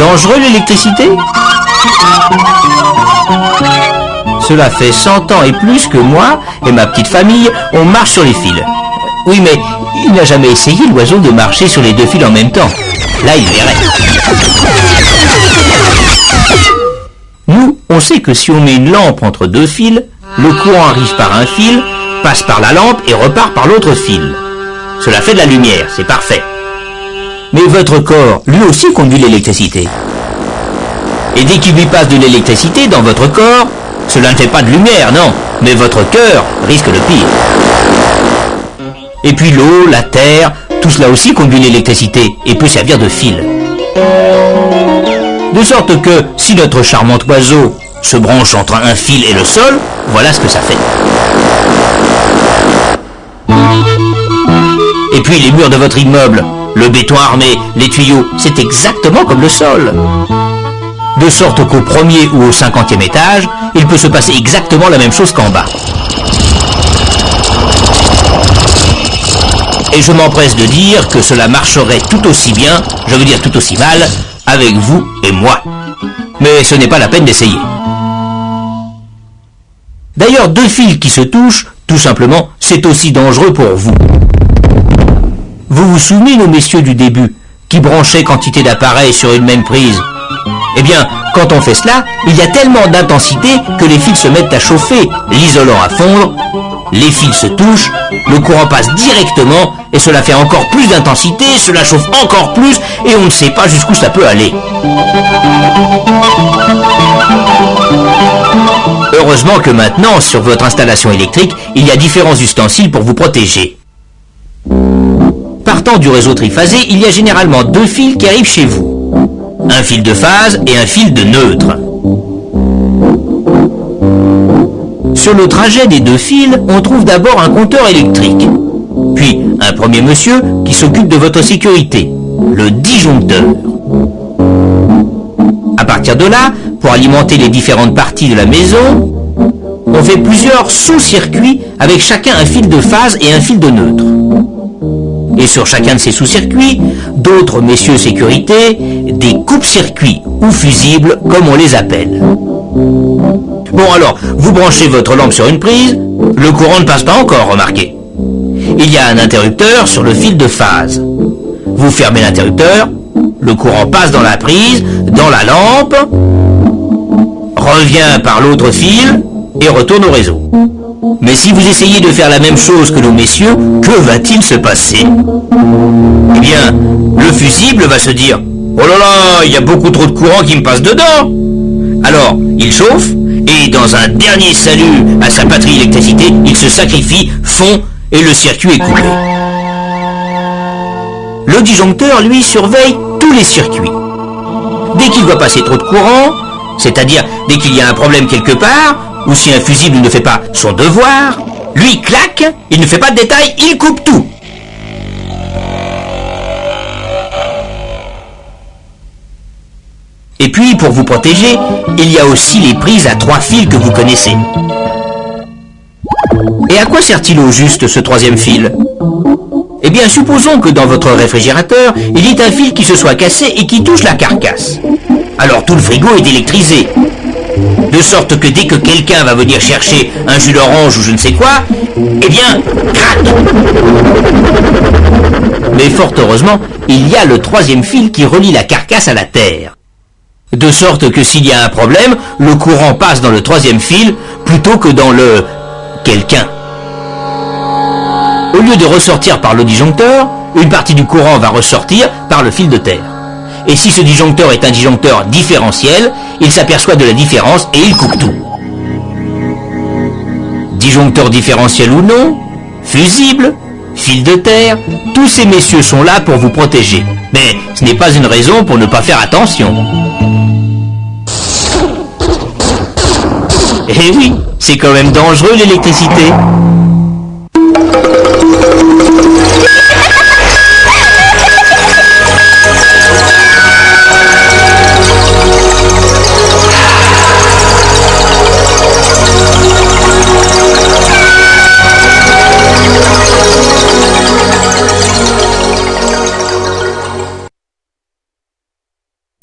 dangereux l'électricité? Cela fait 100 ans et plus que moi et ma petite famille, on marche sur les fils. Oui, mais il n'a jamais essayé, l'oiseau, de marcher sur les deux fils en même temps. Là, il verrait. Nous, on sait que si on met une lampe entre deux fils, le courant arrive par un fil, passe par la lampe et repart par l'autre fil. Cela fait de la lumière, c'est parfait. Mais votre corps, lui aussi, conduit l'électricité. Et dès qu'il lui passe de l'électricité dans votre corps, cela ne fait pas de lumière, non, mais votre cœur risque le pire. Et puis l'eau, la terre, tout cela aussi conduit l'électricité et peut servir de fil. De sorte que, si notre charmant oiseau se branche entre un fil et le sol, voilà ce que ça fait. Et puis les murs de votre immeuble, le béton armé, les tuyaux, c'est exactement comme le sol. De sorte qu'au premier ou au 50e étage, il peut se passer exactement la même chose qu'en bas. Et je m'empresse de dire que cela marcherait tout aussi bien, je veux dire tout aussi mal, avec vous et moi. Mais ce n'est pas la peine d'essayer. D'ailleurs, deux fils qui se touchent, tout simplement, c'est aussi dangereux pour vous. Vous vous souvenez, nos messieurs du début, qui branchaient quantité d'appareils sur une même prise? Eh bien, quand on fait cela, il y a tellement d'intensité que les fils se mettent à chauffer, l'isolant à fondre, les fils se touchent, le courant passe directement, et cela fait encore plus d'intensité, cela chauffe encore plus, et on ne sait pas jusqu'où ça peut aller. Heureusement que maintenant, sur votre installation électrique, il y a différents ustensiles pour vous protéger. Partant du réseau triphasé, il y a généralement deux fils qui arrivent chez vous. Un fil de phase et un fil de neutre. Sur le trajet des deux fils, on trouve d'abord un compteur électrique. Puis un premier monsieur qui s'occupe de votre sécurité, le disjoncteur. À partir de là, pour alimenter les différentes parties de la maison, on fait plusieurs sous-circuits avec chacun un fil de phase et un fil de neutre. Et sur chacun de ces sous-circuits, d'autres messieurs sécurité, des coupe-circuits ou fusibles comme on les appelle. Bon alors, vous branchez votre lampe sur une prise, le courant ne passe pas encore, remarquez. Il y a un interrupteur sur le fil de phase. Vous fermez l'interrupteur, le courant passe dans la prise, dans la lampe, revient par l'autre fil et retourne au réseau. Mais si vous essayez de faire la même chose que nos messieurs, que va-t-il se passer? Eh bien, le fusible va se dire « Oh là là, il y a beaucoup trop de courant qui me passe dedans !» Alors, il chauffe, et dans un dernier salut à sa patrie électricité, il se sacrifie, fond, et le circuit est coupé. Le disjoncteur, lui, surveille tous les circuits. Dès qu'il voit passer trop de courant, c'est-à-dire dès qu'il y a un problème quelque part, ou si un fusible ne fait pas son devoir, lui, clac, il ne fait pas de détails, il coupe tout. Et puis, pour vous protéger, il y a aussi les prises à 3 fils que vous connaissez. Et à quoi sert-il au juste ce troisième fil? Eh bien, supposons que dans votre réfrigérateur, il y ait un fil qui se soit cassé et qui touche la carcasse. Alors tout le frigo est électrisé. De sorte que dès que quelqu'un va venir chercher un jus d'orange ou je ne sais quoi, eh bien, crac! Mais fort heureusement, il y a le troisième fil qui relie la carcasse à la terre. De sorte que s'il y a un problème, le courant passe dans le troisième fil plutôt que dans le quelqu'un. Au lieu de ressortir par le disjoncteur, une partie du courant va ressortir par le fil de terre. Et si ce disjoncteur est un disjoncteur différentiel, il s'aperçoit de la différence et il coupe tout. Disjoncteur différentiel ou non, fusible, fil de terre, tous ces messieurs sont là pour vous protéger. Mais ce n'est pas une raison pour ne pas faire attention. Eh oui, c'est quand même dangereux l'électricité.